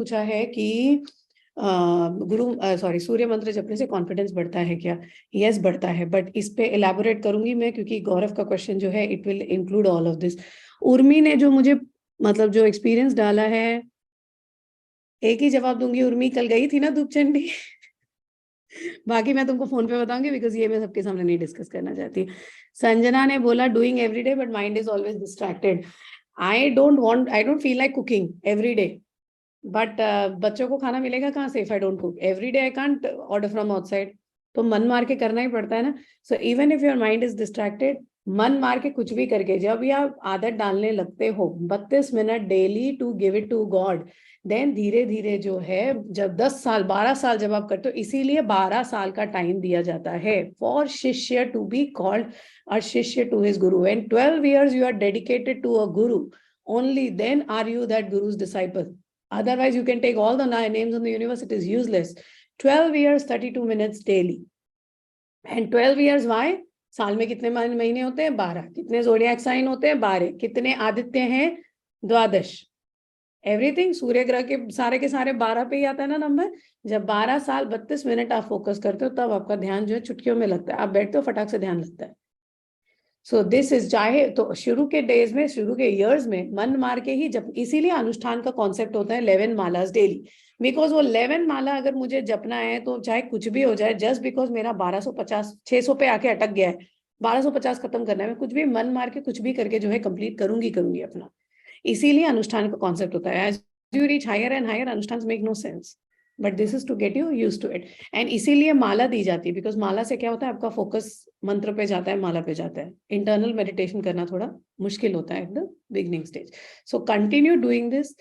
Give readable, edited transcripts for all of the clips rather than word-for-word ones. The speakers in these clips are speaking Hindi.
पूछा है कि सूर्य मंत्र जपने से कॉन्फिडेंस बढ़ता है क्या? यस, बढ़ता है, बट इस पे इलेबोरेट करूंगी मैं, क्योंकि गौरव का क्वेश्चन जो है it will include all of this. Urmi ने जो मुझे मतलब जो एक्सपीरियंस डाला है, एक ही जवाब दूंगी। उर्मी कल गई थी ना धूपचंडी। बाकी मैं तुमको फोन पे बताऊंगी, बिकॉज ये मैं सबके सामने नहीं डिस्कस करना चाहती। संजना ने बोला doing every day but mind is always distracted. I don't feel like cooking every day, but बच्चों को खाना मिलेगा कहाँ से? If I don't cook every day, I can't order from outside. तो मन मार के करना ही पड़ता है ना। So even if your mind is distracted, मन मार के कुछ भी करके जब भी आप आदत डालने लगते हो 32 minute daily to give it to God, then धीरे धीरे जो है, जब 10 साल 12 साल जब आप करते हो, इसीलिए 12 साल का टाइम दिया जाता है फॉर शिष्य टू बी कॉल्ड अ शिष्य to his Guru. When 12 years you are dedicated to a guru, only then are you that guru's disciple. Otherwise, you can take all the names in the universe, it is useless. 12 years, 32 minutes daily. And 12 years, why? साल में कितने महीने होते हैं? 12। कितने जोडियाक साइन होते हैं? 12। कितने आदित्य हैं? 12। एवरीथिंग सूर्य ग्रह के सारे 12 पे ही आता है ना नंबर। जब 12 साल 32 मिनट आप फोकस करते हो, तब आपका ध्यान जो है चुटकियों में लगता है। आप बैठते हो, फटाक से ध्यान लगता है। सो दिस इज, चाहे तो शुरू के डेज में, शुरू के इयर्स में मन मार के ही जब, इसीलिए अनुष्ठान का कॉन्सेप्ट होता है 11 मालास डेली। बिकॉज वो 11 माला अगर मुझे जपना है, तो चाहे कुछ भी हो जाए, जस्ट बिकॉज मेरा 1250 600 पे आके अटक गया है, 1250 खत्म करना है, मैं कुछ भी मन मार के कुछ भी करके जो है कंप्लीट करूंगी अपना। इसीलिए अनुष्ठान का कॉन्सेप्ट होता है। As you reach higher and higher, अनुष्ठान make no sense, but this is to get you used to it. And इसीलिए माला दी जाती है, बिकॉज माला से क्या होता है, आपका फोकस मंत्र पे जाता है, माला पे जाता है। इंटरनल मेडिटेशन करना थोड़ा मुश्किल होता है at the beginning stage. So continue doing this,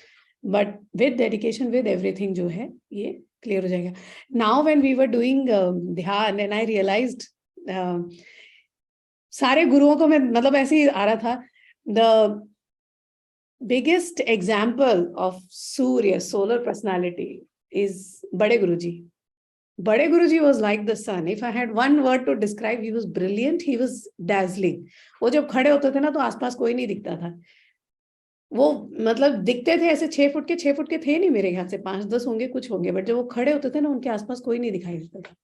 but with dedication, with everything, जो है ये क्लियर हो जाएगा। Now when we were doing ध्यान, एंड आई रियलाइज्ड, सारे गुरुओं को मैं मतलब ऐसे ही आ रहा था, the biggest example of Surya, solar personality, is Bade Guruji. Bade Guruji was like the sun. If I had one word to describe, he was brilliant, he was dazzling. वो जब खड़े होते थे ना, तो आसपास कोई नहीं दिखता था। वो मतलब दिखते थे ऐसे 6 फुट के थे नहीं, मेरे ख्याल से 5-10 होंगे, कुछ होंगे, बट जब वो खड़े होते थे ना, उनके आसपास कोई नहीं दिखाई देता था।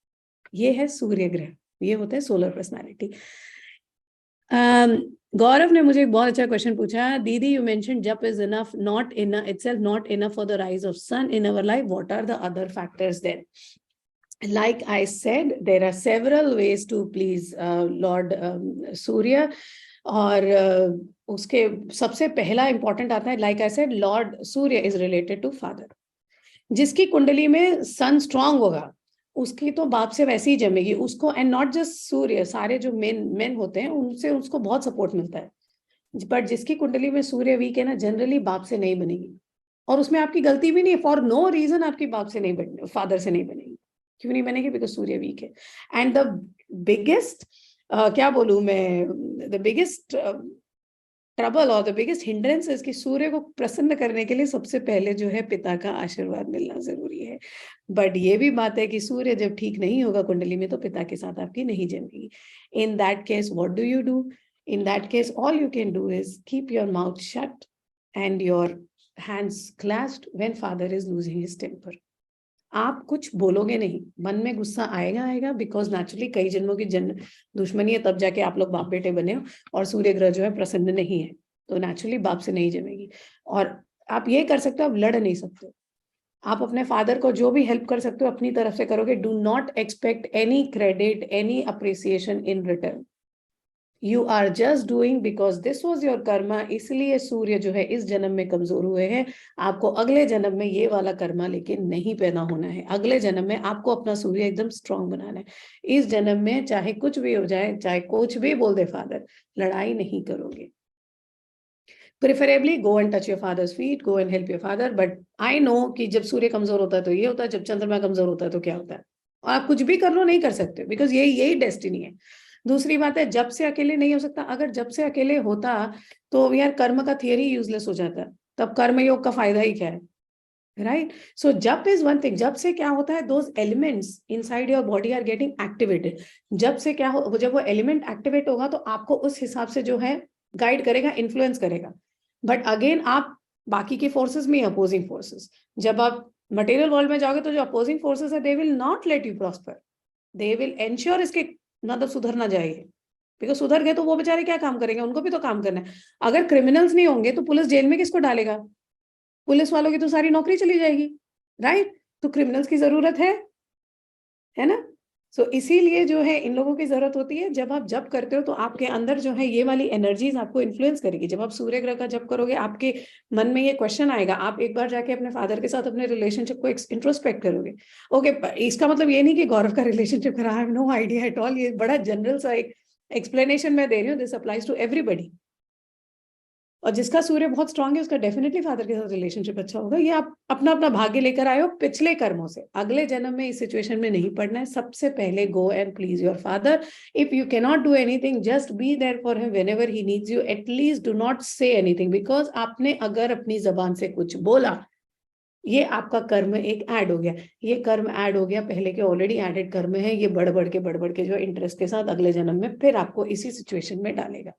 ये है सूर्य ग्रह, ये होता है सोलर पर्सनैलिटी। गौरव ने मुझे एक बहुत अच्छा क्वेश्चन पूछा, दीदी यू मेंशन जप is enough, not enough itself, not enough for the rise of sun in our life. What are the other factors then? Like I said, there are several ways to please Lord Surya. और उसके सबसे पहला इंपॉर्टेंट आता है, like I said, Lord Surya is related to father. जिसकी कुंडली में सन स्ट्रांग होगा, उसकी तो बाप से वैसे ही जमेगी उसको। एंड नॉट जस्ट सूर्य, सारे जो मेन होते हैं, उनसे उसको बहुत सपोर्ट मिलता है। बट जिसकी कुंडली में सूर्य वीक है ना, जनरली बाप से नहीं बनेगी। और उसमें आपकी गलती भी नहीं है, फॉर नो रीजन आपकी बाप से नहीं बने, फादर से नहीं बनेगी। क्यों नहीं बनेगी? बिकॉज सूर्य वीक है। एंड द बिगेस्ट, क्या बोलूं मैं, द बिगेस्ट ट्रबल और द बिगेस्ट हिंड्रेंस है कि सूर्य को प्रसन्न करने के लिए सबसे पहले जो है पिता का आशीर्वाद मिलना जरूरी है। बट ये भी बात है कि सूर्य जब ठीक नहीं होगा कुंडली में, तो पिता के साथ आपकी नहीं जमेगी। In that case what do you do? In that case, all you can do is keep your mouth shut and your hands clasped when father is losing his temper. आप कुछ बोलोगे नहीं, मन में गुस्सा आएगा, बिकॉज नेचुरली कई जन्मों की दुश्मनी है, तब जाके आप लोग बाप बेटे बने हो। और सूर्य ग्रह जो है प्रसन्न नहीं है, तो नेचुरली बाप से नहीं जमेगी। और आप ये कर सकते हो, आप लड़ नहीं सकते। आप अपने फादर को जो भी हेल्प कर सकते हो अपनी तरफ से करोगे। Do not expect any credit, any appreciation in return. You are just doing because this was your karma. इसलिए सूर्य जो है इस जन्म में कमजोर हुए हैं। आपको अगले जन्म में ये वाला कर्मा लेकिन नहीं पैदा होना है। अगले जन्म में आपको अपना सूर्य एकदम स्ट्रांग बनाना है। इस जन्म में चाहे कुछ भी हो जाए, चाहे कुछ भी बोल दे फादर, लड़ाई नहीं करोगे। Preferably go and touch your fathers feet, go and help your father. But I know कि जब सूर्य कमजोर होता है तो ये होता है, जब चंद्रमा कमजोर होता है तो क्या होता है। और आप कुछ भी कर लो, नहीं कर सकते, बिकॉज यही डेस्टिनी है। दूसरी बात है, जब से अकेले नहीं हो सकता। अगर जब से अकेले होता तो यार कर्म का थियरी यूजलेस हो जाता, तब कर्म योग का फायदा ही क्या है, राइट? सो जप इज वन थिंग। जब से क्या होता है, those elements inside your body are getting activated. जब से क्या हो, जब वो एलिमेंट एक्टिवेट होगा तो आपको उस हिसाब से जो है गाइड करेगा, इन्फ्लुएंस करेगा। बट अगेन आप बाकी के फोर्सेस में अपोजिंग फोर्सेस, जब आप मटेरियल वर्ल्ड में जाओगे तो जो अपोजिंग फोर्सेस है they will not let you prosper, they will ensure इसके मतलब सुधर ना जाएगी, बिकॉज सुधर गए तो वो बेचारे क्या काम करेंगे, उनको भी तो काम करना है। अगर क्रिमिनल्स नहीं होंगे तो पुलिस जेल में किसको डालेगा, पुलिस वालों की तो सारी नौकरी चली जाएगी, राइट? तो क्रिमिनल्स की जरूरत है ना? सो इसीलिए जो है इन लोगों की जरूरत होती है। जब आप जप करते हो तो आपके अंदर जो है ये वाली एनर्जीज आपको इन्फ्लुएंस करेगी। जब आप सूर्य ग्रह का जप करोगे आपके मन में ये क्वेश्चन आएगा, आप एक बार जाके अपने फादर के साथ अपने रिलेशनशिप को इंट्रोस्पेक्ट करोगे। ओके, इसका मतलब ये नहीं कि गौरव का रिलेशनशिप खराब, I have no idea at all, ये बड़ा जनरल सा एक एक्सप्लेनेशन मैं दे रही हूँ, दिस अप्लाइज टू एवरीबडी। और जिसका सूर्य बहुत स्ट्रांग है उसका डेफिनेटली फादर के साथ रिलेशनशिप अच्छा होगा। ये आप अपना अपना भाग्य लेकर आए हो पिछले कर्मों से, अगले जन्म में इस सिचुएशन में नहीं पड़ना है। सबसे पहले go and please your father. If you can not do anything, just be there for him whenever he needs you. At least do not say anything, because आपने अगर अपनी जबान से कुछ बोला, ये आपका कर्म एक ऐड हो गया, ये कर्म ऐड हो गया, पहले के ऑलरेडी एडेड कर्म है, ये बढ़ बढ़ के जो इंटरेस्ट के साथ अगले जन्म में फिर आपको इसी सिचुएशन में डालेगा।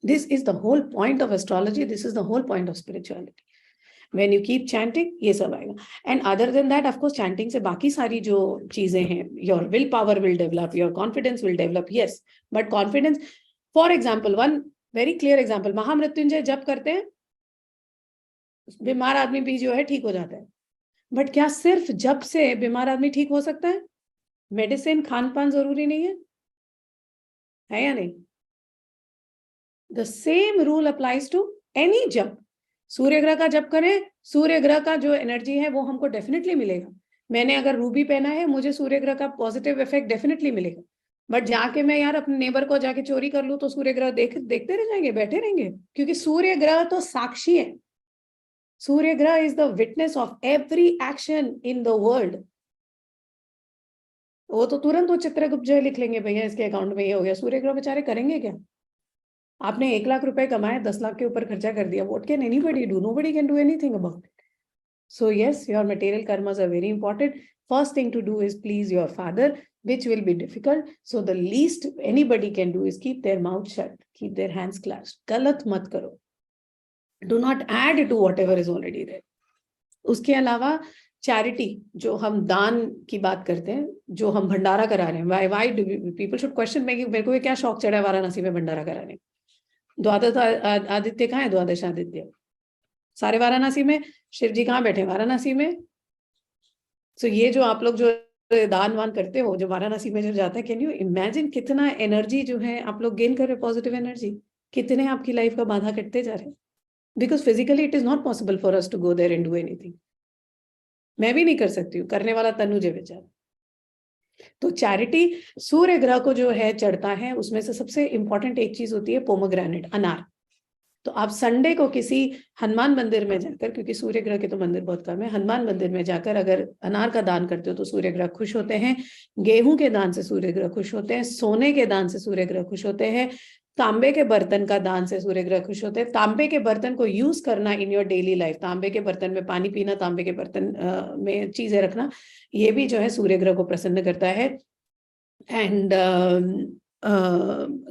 This is the whole point of astrology. This is the whole point of spirituality. When you keep chanting, ये सब आएगा. And other than that, of course, chanting से बाकी सारी जो चीजें हैं, your willpower will develop, your confidence will develop. Yes, but confidence, for example, one very clear example, महामृत्युंजय जप करते हैं, बीमार आदमी भी जो है ठीक हो जाता है। बट क्या सिर्फ जप से बीमार आदमी ठीक हो सकता है? मेडिसिन, खान पान जरूरी नहीं है या नहीं? The same rule applies to any jump. सूर्य ग्रह का जप करें, सूर्य ग्रह का जो एनर्जी है वो हमको डेफिनेटली मिलेगा। मैंने अगर रूबी पहना है, मुझे सूर्य ग्रह का पॉजिटिव इफेक्ट डेफिनेटली मिलेगा। बट जाके मैं यार अपने नेबर को जाके चोरी कर लूं तो सूर्य ग्रह देखते रह जाएंगे, बैठे रहेंगे, क्योंकि सूर्य ग्रह तो साक्षी है। सूर्य ग्रह is the witness of every action in the world. वो तो तुरंत वो चित्रगुप्त जय लिख लेंगे, भैया इसके अकाउंट में ये हो गया। सूर्य ग्रह बेचारे करेंगे क्या? आपने 1 लाख रुपए कमाए, 10 लाख के ऊपर खर्चा कर दिया, what can anybody do? Nobody can do anything about it. So yes, your material karmas are very important. First thing to do is please your father, which will be difficult. So the least anybody can do is keep their mouth shut, keep their hands clasped. गलत मत करो. Do not add to whatever is already there. उसके अलावा चैरिटी, जो हम दान की बात करते हैं, जो हम भंडारा करा रहे हैं, why do people should question मेरे को क्या शौक चढ़ा है वाराणसी में भंडारा कराने? द्वादश आदित्य कहाँ है? द्वादश आदित्य सारे वाराणसी में, शिव जी कहाँ बैठे? वाराणसी में। सो ये जो आप लोग जो दान वान करते हो, जो वाराणसी में जो जाता है, कैन यू इमेजिन कितना एनर्जी जो है आप लोग गेन कर रहे हो, पॉजिटिव एनर्जी, कितने आपकी लाइफ का बाधा कटते जा रहे हैं। Because physically it is not possible for us to go there and do anything. मैं भी नहीं कर सकती हूँ, करने वाला तनुज है बेचारा। तो चैरिटी सूर्य ग्रह को जो है चढ़ता है, उसमें से सबसे इंपॉर्टेंट एक चीज होती है पोमोग्रेनेट, अनार। तो आप संडे को किसी हनुमान मंदिर में जाकर, क्योंकि सूर्य ग्रह के तो मंदिर बहुत कम है, हनुमान मंदिर में जाकर अगर अनार का दान करते हो तो सूर्य ग्रह खुश होते हैं। गेहूं के दान से सूर्य ग्रह खुश होते हैं, सोने के दान से सूर्य ग्रह खुश होते हैं, तांबे के बर्तन का दान से सूर्य ग्रह खुश होते हैं। तांबे के बर्तन को यूज करना इन योर डेली लाइफ, तांबे के बर्तन में पानी पीना, तांबे के बर्तन में चीजें रखना, ये भी जो है सूर्य ग्रह को प्रसन्न करता है। एंड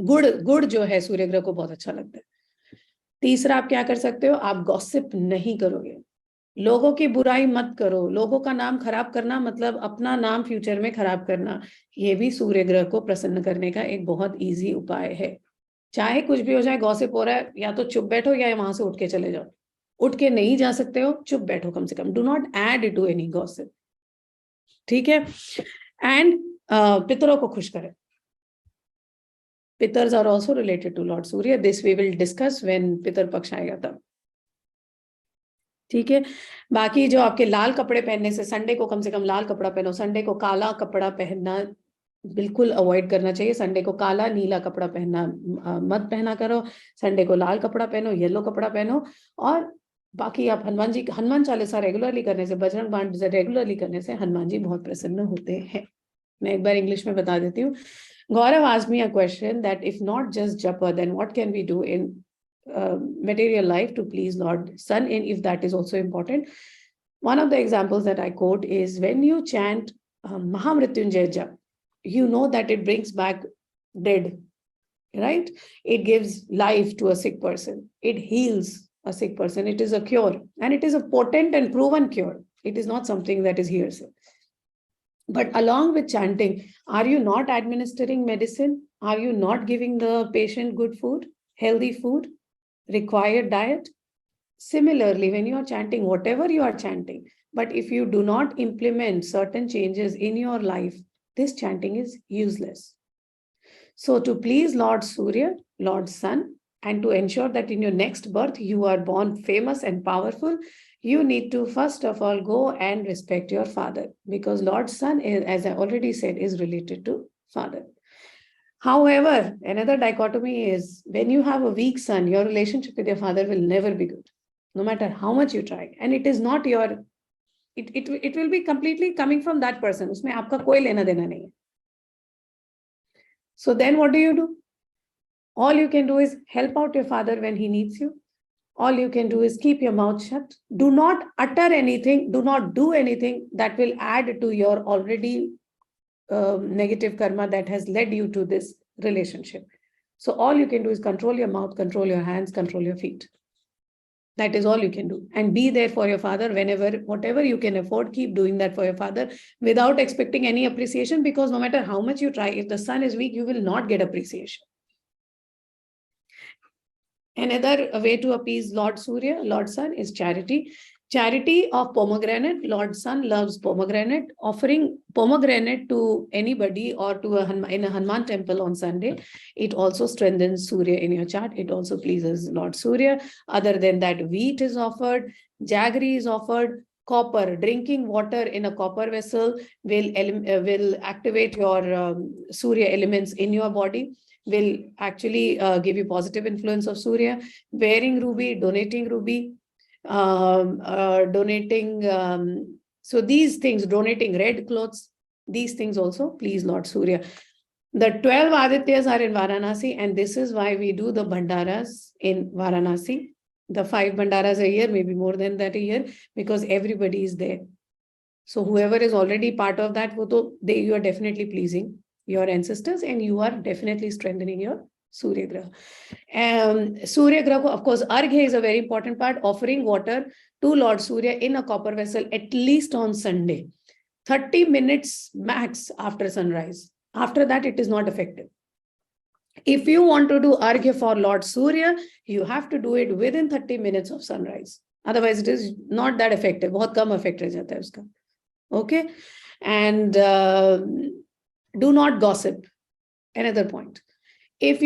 गुड़ जो है सूर्य ग्रह को बहुत अच्छा लगता है। तीसरा आप क्या कर सकते हो, आप गॉसिप नहीं करोगे, लोगों की बुराई मत करो। लोगों का नाम खराब करना मतलब अपना नाम फ्यूचर में खराब करना, ये भी सूर्य ग्रह को प्रसन्न करने का एक बहुत इजी उपाय है। चाहे कुछ भी हो जाए, गॉसिप हो रहा है, या तो चुप बैठो या वहां से उठ के चले जाओ। उठ के नहीं जा सकते हो, चुप बैठो कम से कम, do not add to any gossip, ठीक है। एंड पितरों को खुश करें। Pitars are also related to Lord Surya. This we will discuss when पितर पक्ष आएगा तब, ठीक है। बाकी जो आपके लाल कपड़े पहनने से, संडे को कम से कम लाल कपड़ा पहनो। संडे को काला कपड़ा पहनना बिल्कुल अवॉइड करना चाहिए। संडे को काला नीला कपड़ा पहनना मत पहना करो। संडे को लाल कपड़ा पहनो, येलो कपड़ा पहनो। और बाकी आप हनुमान चालीसा रेगुलरली करने से, बजरंग बाण रेगुलरली करने से हनुमान जी बहुत प्रसन्न होते हैं। मैं एक बार इंग्लिश में बता देती हूँ। Gaurav asked me a question that if not just japa, then what can we do in material life to please Lord Sun, and if that is also important. One of the examples that I quote is when you chant Mahamrityunjay Jap, you know that it brings back dead, right? It gives life to a sick person. It heals a sick person. It is a cure, and it is a potent and proven cure. It is not something that is hearsay. But along with chanting, are you not administering medicine? Are you not giving the patient good food, healthy food, required diet? Similarly, when you are chanting, whatever you are chanting, but if you do not implement certain changes in your life, this chanting is useless. So to please Lord Surya, Lord Sun, and to ensure that in your next birth you are born famous and powerful, you need to first of all go and respect your father, because Lord Sun, is, as I already said, is related to father. However, another dichotomy is when you have a weak son, your relationship with your father will never be good, no matter how much you try. And it is not your, it will be completely coming from that person. Usme aapka koi lena dena nahi hai. So then what do? All you can do is help out your father when he needs you. All you can do is keep your mouth shut. Do not utter anything. Do not do anything that will add to your already negative karma that has led you to this relationship. So all you can do is control your mouth, control your hands, control your feet. That is all you can do. And be there for your father whenever, whatever you can afford, keep doing that for your father without expecting any appreciation, because no matter how much you try, if the sun is weak, you will not get appreciation. Another way to appease Lord Surya, Lord Sun, is charity. Charity of pomegranate. Lord Sun loves pomegranate. Offering pomegranate to anybody or to in a Hanuman temple on Sunday, it also strengthens Surya in your chart. It also pleases Lord Surya. Other than that, wheat is offered, jaggery is offered, copper. Drinking water in a copper vessel will activate your Surya elements in your body, will actually give you positive influence of Surya. Wearing ruby, donating ruby, so these things, donating red clothes, these things also please Lord Surya. The 12 Adityas are in Varanasi, and this is why we do the Bhandaras in Varanasi. The 5 Bhandaras a year, maybe more than that a year, because everybody is there. So whoever is already part of that, you are definitely pleasing your ancestors, and you are definitely strengthening your Surya Graha. Surya Graha, of course, Arghya is a very important part. Offering water to Lord Surya in a copper vessel, at least on Sunday, 30 minutes max after sunrise. After that, it is not effective. If you want to do Arghya for Lord Surya, you have to do it within 30 minutes of sunrise. Otherwise, it is not that effective. बहुत कम effect रह जाता है उसका. Okay, and do not gossip. Another point. If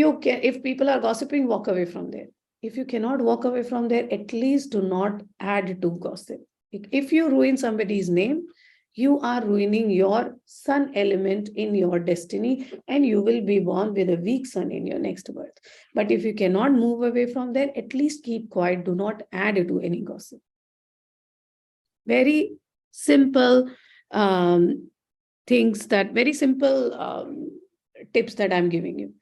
people are gossiping, walk away from there. If you cannot walk away from there, at least do not add to gossip. If you ruin somebody's name, you are ruining your sun element in your destiny, and you will be born with a weak sun in your next birth. But if you cannot move away from there, at least keep quiet. Do not add to any gossip. Very simple things very simple tips that I'm giving you.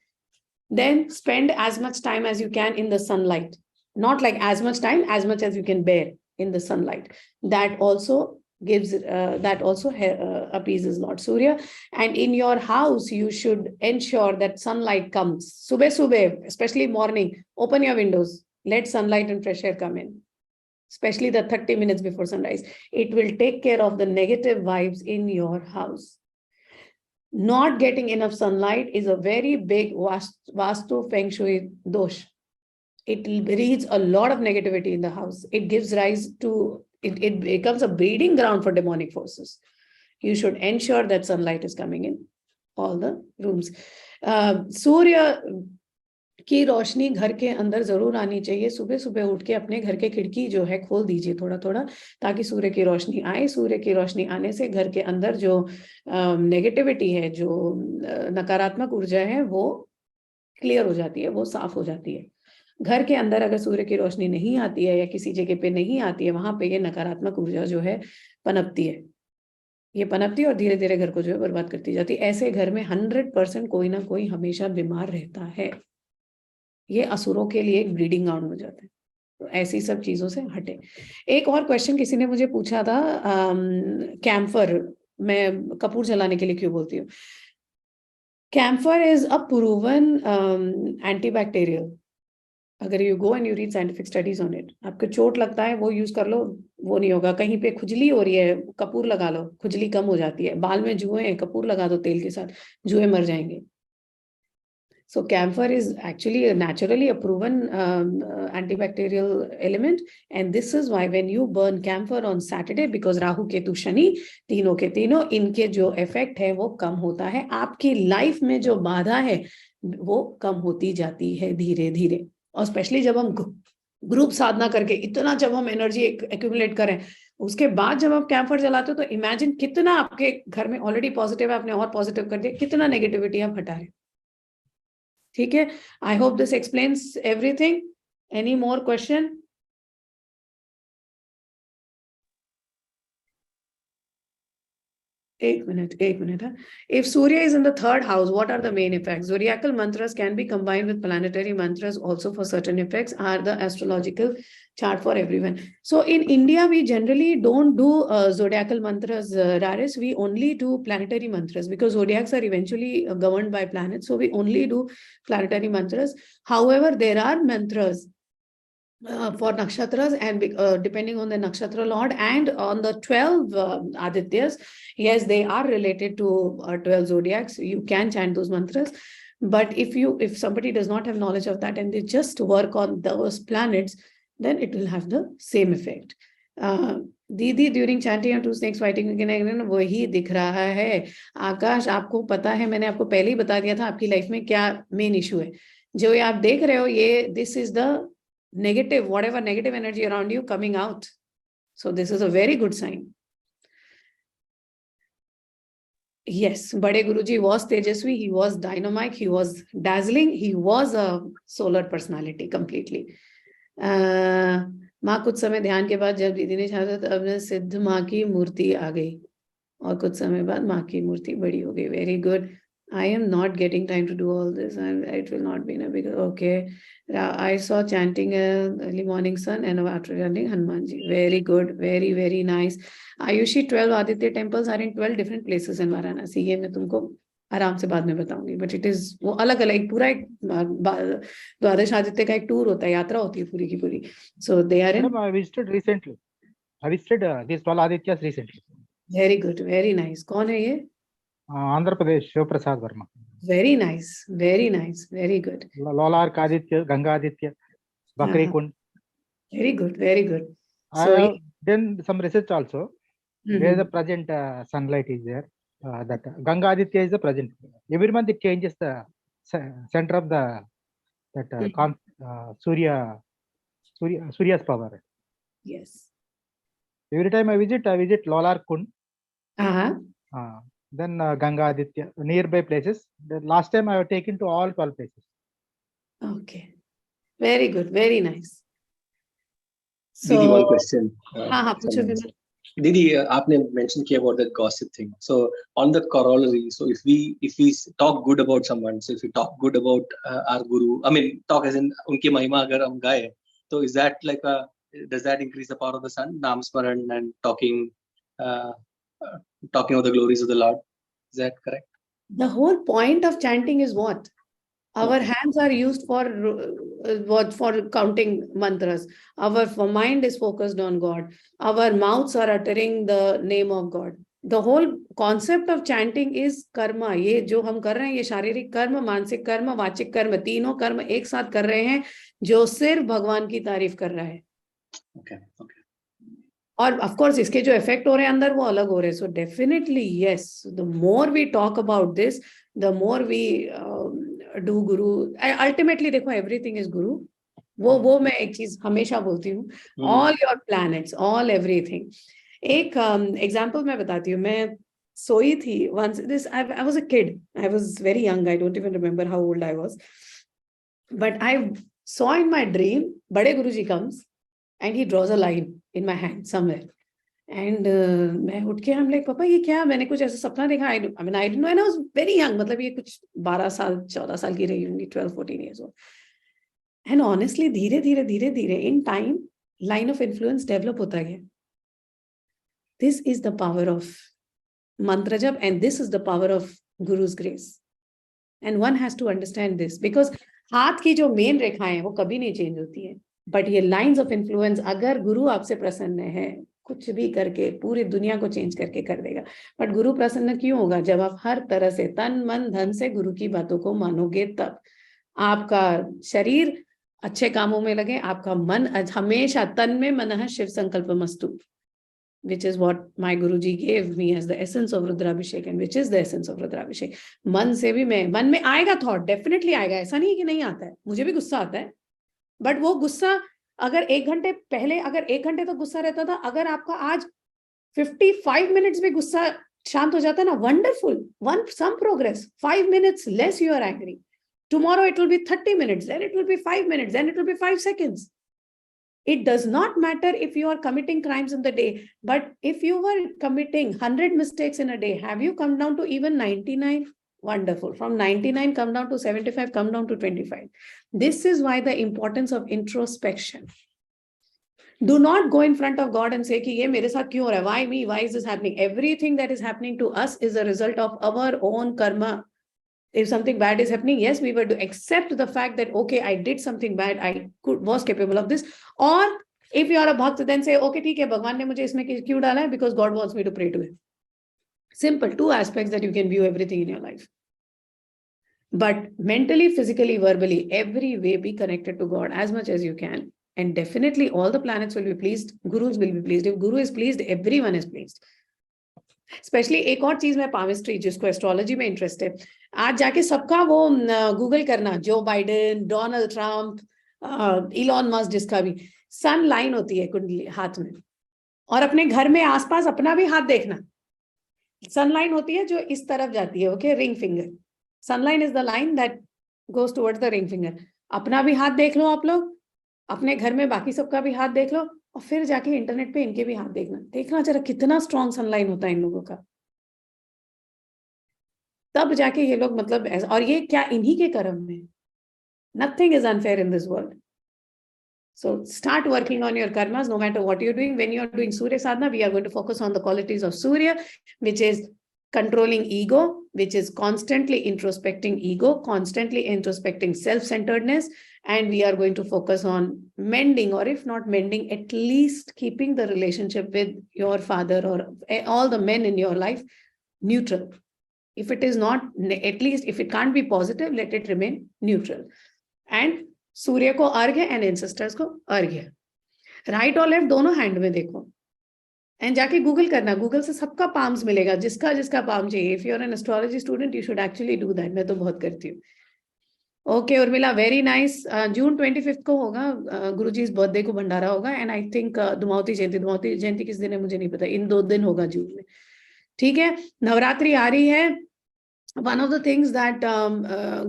Then spend as much time as you can in the sunlight. Not like as much time, as much as you can bear in the sunlight. That also appeases Lord Surya. And in your house, you should ensure that sunlight comes. Subah, especially morning, open your windows. Let sunlight and fresh air come in. Especially the 30 minutes before sunrise. It will take care of the negative vibes in your house. Not getting enough sunlight is a very big Vastu Feng Shui dosh. It breeds a lot of negativity in the house. It gives rise to, it becomes a breeding ground for demonic forces. You should ensure that sunlight is coming in all the rooms. Surya की रोशनी घर के अंदर जरूर आनी चाहिए. सुबह सुबह उठ के अपने घर के खिड़की जो है खोल दीजिए थोड़ा थोड़ा, ताकि सूर्य की रोशनी आए. सूर्य की रोशनी आने से घर के अंदर जो नेगेटिविटी है, जो नकारात्मक ऊर्जा है, वो क्लियर हो जाती है, वो साफ हो जाती है. घर के अंदर अगर सूर्य की रोशनी नहीं आती है या किसी जगह पे नहीं आती है, वहां पे ये नकारात्मक ऊर्जा जो है पनपती है. ये पनपती है और धीरे धीरे घर को जो है बर्बाद करती जाती है. ऐसे घर में 100% कोई ना कोई हमेशा बीमार रहता है. ये असुरों के लिए एक ब्रीडिंग ग्राउंड हो जाता है. तो ऐसी सब चीजों से हटे. एक और क्वेश्चन किसी ने मुझे पूछा था, कैम्फर मैं कपूर जलाने के लिए क्यों बोलती हूँ. Camphor is a proven antibacterial. अगर you go and you read scientific studies on it, आपको चोट लगता है वो यूज कर लो, वो नहीं होगा। कहीं पे खुजली हो रही है, कपूर लगा लो, खुजली कम हो जाती है। बाल में जुए हैं, कपूर लगा दो तेल के साथ, जुए मर जाएंगे। So camphor is actually naturally a proven antibacterial element, and this is why when you burn camphor on Saturday, because Rahu Ketu Shani तीनों के तीनों इनके जो इफेक्ट है वो कम होता है, आपकी लाइफ में जो बाधा है वो कम होती जाती है धीरे धीरे। और स्पेशली जब हम ग्रुप साधना करके इतना जब हम एनर्जी एक्यूमुलेट करें, उसके बाद जब आप कैंफर जलाते हो तो इमेजिन कितना आपके घर में ऑलरेडी पॉजिटिव है, आपने और पॉजिटिव कर दिया, कितना नेगेटिविटी आप हटा रहे। ठीक है, I hope this explains everything. Any more question? एक मिनट है। If Surya is in the third house, what are the main effects? Zodiacal mantras can be combined with planetary mantras also for certain effects, are the astrological chart for everyone. So in India, we generally don't do zodiacal mantras, Raris. We only do planetary mantras because zodiacs are eventually governed by planets. So we only do planetary mantras. However, there are mantras for nakshatras, and depending on the nakshatra lord and on the 12 Adityas, yes, they are related to 12 zodiacs. You can chant those mantras, but if somebody does not have knowledge of that and they just work on those planets, then it will have the same effect. दीदी during chanting two snakes fighting वही दिख रहा है। आकाश, आपको पता है, मैंने आपको पहले ही बता दिया था आपकी लाइफ में क्या मेन इशू है। जो ये आप देख रहे हो, ये this is the negative, whatever negative energy around you coming out. So this is a very good sign. Yes, Bade Guruji was Tejasvi, he was dynamic, he was dazzling, he was a solar personality completely. माँ कुछ समय ध्यान के बाद जब दीदी ने छाया तब सिद्ध माँ की मूर्ति आ गई और कुछ समय बाद माँ की मूर्ति बड़ी हो गई। Very good. I am not getting time to do all this. It will not be in a big. Okay, I saw chanting early morning sun and after chanting Hanumanji. Very good, very very nice. Ayushi, 12 Aditya temples are in 12 different places in Varanasi. ये मैं तुमको आराम से बाद में बताऊंगी, but it is वो अलग अलग पूरा एक द्वादश आदित्य का एक टूर होता है, यात्रा होती है पूरी की पूरी. So they are in. I visited recently. I visited these 12 Adityas recently. Very good, very nice. कौन है ये? Andhra Pradesh, Shiv Prasad Verma. Very nice, very nice, very good. Lolark Aditya, Ganga Aditya, Bakri Kund. Very good, very good. I have done some research also. Where the present sunlight is there. That Ganga Aditya is the present. Every month it changes the center of the Surya's power. Yes. Every time I visit Lolark Kund. Then Ganga Aditya, nearby places. The last time I have taken to all 12 places. Okay. Very good. Very nice. So, Didi, one question. Didi, आपने mention किया about that gossip thing. So on the corollary, so if we talk good about someone, so if we talk good about our guru, I mean talk as in उनकी महिमा अगर हम गाए, so is that like does that increase the power of the sun, नाम स्मरण and talking of the glories of the Lord? Is that correct? The whole point of chanting is what? Our hands are used for counting mantras. Our mind is focused on God. Our mouths are uttering the name of God. The whole concept of chanting is karma. ये जो हम कर रहे हैं ये शारीरिक कर्म, मानसिक कर्म, वाचिक कर्म, तीनों कर्म एक साथ कर रहे हैं जो सिर्फ भगवान की तारीफ कर रहा है. Okay. और ऑफ कोर्स इसके जो इफेक्ट हो रहे हैं अंदर वो अलग हो रहे हैं. So definitely yes, the more we talk about this, the more we do guru. Ultimately देखो, एवरीथिंग इज गुरु. वो मैं एक चीज हमेशा बोलती हूँ, all your planets, all everything. एक एग्जांपल मैं बताती हूँ. मैं सोई थी once. This I was a kid. I was very young. I don't even remember how old I was. But I saw in my dream, Bade Guruji comes and he draws a line in my hand somewhere. And मैं उठ के, I'm like, पापा ये क्या? मैंने कुछ ऐसा सपना देखा. I mean, I didn't know, and I was very young. मतलब ये कुछ 12 साल 14 साल की रही होंगी, 12-14 years old. And honestly, धीरे धीरे in time, line of influence develop होता गया. This is the power of mantra jap, and this is the power of Guru's grace. And one has to understand this, because हाथ की जो मेन रेखाएं हैं वो कभी नहीं चेंज होती है, बट ये लाइंस ऑफ इन्फ्लुएंस, अगर गुरु आपसे प्रसन्न है कुछ भी करके पूरी दुनिया को चेंज करके कर देगा। बट गुरु प्रसन्न क्यों होगा? जब आप हर तरह से तन मन धन से गुरु की बातों को मानोगे, तब आपका शरीर अच्छे कामों में लगे, आपका मन हमेशा तन में मनः शिव संकल्प मस्तु, which is what my Guruji gave me as the essence of Rudrabhishek, and which is the essence of Rudrabhishek. मन से भी मैं, मन में आएगा थॉट, डेफिनेटली आएगा, ऐसा नहीं कि नहीं आता है, मुझे भी गुस्सा आता है, बट वो गुस्सा अगर 1 घंटे पहले, अगर 1 घंटे तो गुस्सा रहता था, अगर आपका आज 55 मिनट्स में गुस्सा शांत हो जाता है ना, wonderful, some progress, 5 minutes less you are angry. Tomorrow it will be 30 minutes, then it will be 5 minutes, then it will be 5 seconds. It does not matter if you are committing crimes in the day, but if you were committing 100 mistakes in a day, have you come down to even 99? Wonderful. From 99, come down to 75, come down to 25. This is why the importance of introspection. Do not go in front of God and say, "Ki ye mere saath kyun ho raha hai? Why me? Why is this happening?" Everything that is happening to us is a result of our own karma. If something bad is happening, yes, we were to accept the fact that, okay, I did something bad, I was capable of this. Or if you are a bhakt, then say, okay, theek hai, Bhagwan ne mujhe isme kyun dala hai? Because God wants me to pray to him. Simple, 2 aspects that you can view everything in your life. But mentally, physically, verbally, every way be connected to God as much as you can. And definitely all the planets will be pleased, gurus will be pleased. If Guru is pleased, everyone is pleased. Specially एक और चीज में पामिस्ट्री, जिसको एस्ट्रोलॉजी में इंटरेस्ट है, आज जाके सबका वो गूगल करना, Joe Biden, Donald Trump, Elon Musk, जिसका भी सन लाइन होती है कुंडली हाथ में, और अपने घर में आसपास अपना भी हाथ देखना, सन लाइन होती है जो इस तरफ जाती है, okay, ring finger, sun line is the line that goes towards the ring finger. अपना भी हाथ देख लो आप लोग, अपने घर में बाकी सबका भी हाथ देख लो, और फिर जाके इंटरनेट पे इनके भी हाथ देखना जरा कितना स्ट्रॉन्ग सनलाइन होता है इन लोगों का, तब जाके ये लोग मतलब, और ये क्या इन्हीं के कर्म में, nothing is unfair in this world. So start working on your karmas no matter what you're doing. When you're doing Surya Sadhana, we are going to focus on the qualities of Surya, which is controlling ego, which is constantly introspecting ego, constantly introspecting self-centeredness, and we are going to focus on mending, or if not mending, at least keeping the relationship with your father or all the men in your life neutral. If it is not, at least if it can't be positive, let it remain neutral. And सूर्य को अर्घ्य एंड एंसेस्टर्स को अर्घ्य, राइट और लेफ्ट दोनों हैंड में देखो, एंड जाके गूगल करना, गूगल से सबका पाम्स मिलेगा, जिसका जिसका पाम चाहिए। If you are an astrology student, you should actually do that, मैं तो बहुत करती हूँ। Okay Urmila, very nice. जून 25 को होगा गुरुजी इस बर्थडे को भंडारा होगा, एंड आई थिंक दुमावती जयंती किस दिन है मुझे नहीं पता, इन 2 दिन होगा जून में, ठीक है। नवरात्रि आ रही है। One of the things that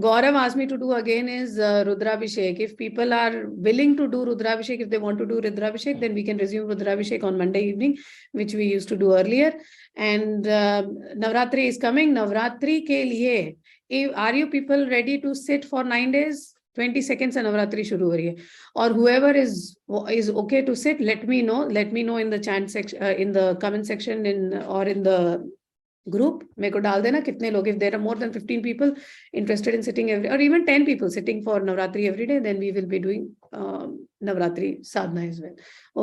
Gaurav asked me to do again is Rudrabhishek. If people are willing to do Rudrabhishek, if they want to do Rudrabhishek, then we can resume Rudrabhishek on Monday evening, which we used to do earlier. And Navratri is coming. Navratri ke liye, are you people ready to sit for 9 days? 22nd से नवरात्रि शुरू हो रही है, और whoever is okay to sit, let me know in the chat section, in the comment section, or in the group, मेरे को डाल देना कितने लोग, if there are more than 15 people interested in sitting or even 10 people sitting for Navratri every day, then we will be doing Navratri sadhana as well.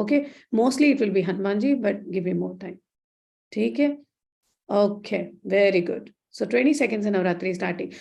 Okay, mostly it will be Hanumanji, but give me more time. ठीक है, okay, very good. So 22nd से Navratri starting.